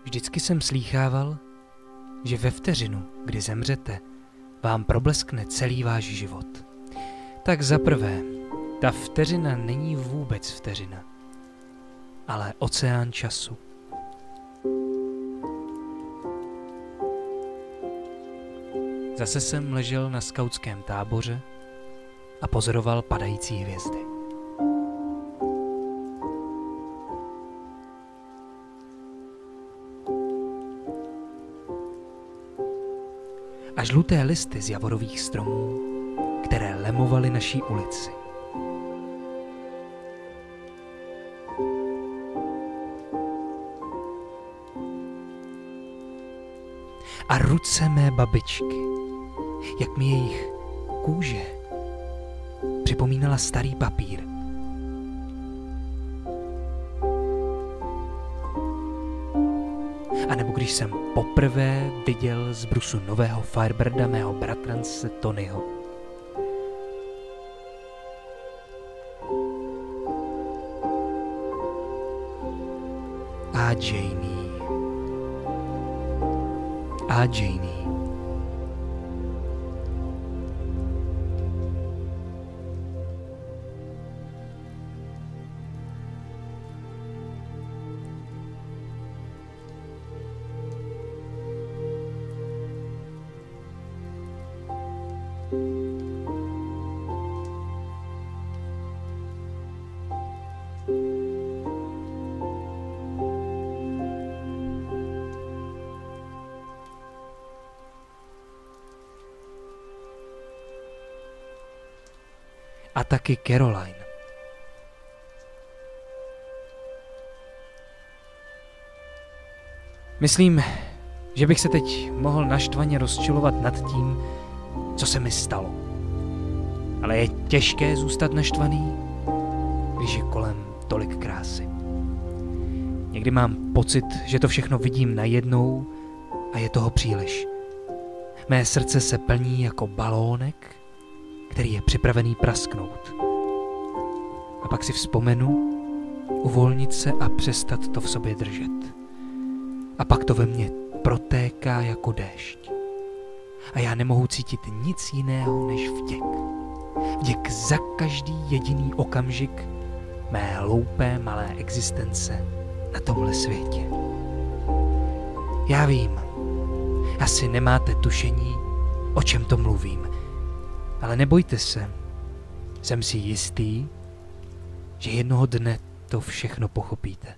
Vždycky jsem slýchával, že ve vteřinu, kdy zemřete, vám probleskne celý váš život. Tak zaprvé, ta vteřina není vůbec vteřina, ale oceán času. Zase jsem ležel na skautském táboře a pozoroval padající hvězdy. A žluté listy z javorových stromů, které lemovaly naší ulici. A ruce mé babičky, jak mi jejich kůže připomínala starý papír. A nebo když jsem poprvé viděl z brusu nového Firebirda mého bratrance Tonyho. A Janie. A Janie. A taky Caroline. Myslím, že bych se teď mohl naštvaně rozčilovat nad tím, co se mi stalo. Ale je těžké zůstat naštvaný, když je kolem tolik krásy. Někdy mám pocit, že to všechno vidím najednou a je toho příliš. Mé srdce se plní jako balónek, který je připravený prasknout. A pak si vzpomenu, uvolnit se a přestat to v sobě držet. A pak to ve mně protéká jako déšť. A já nemohu cítit nic jiného než vděk. Vděk za každý jediný okamžik mé hloupé malé existence na tomhle světě. Já vím, asi nemáte tušení, o čem to mluvím. Ale nebojte se, jsem si jistý, že jednoho dne to všechno pochopíte.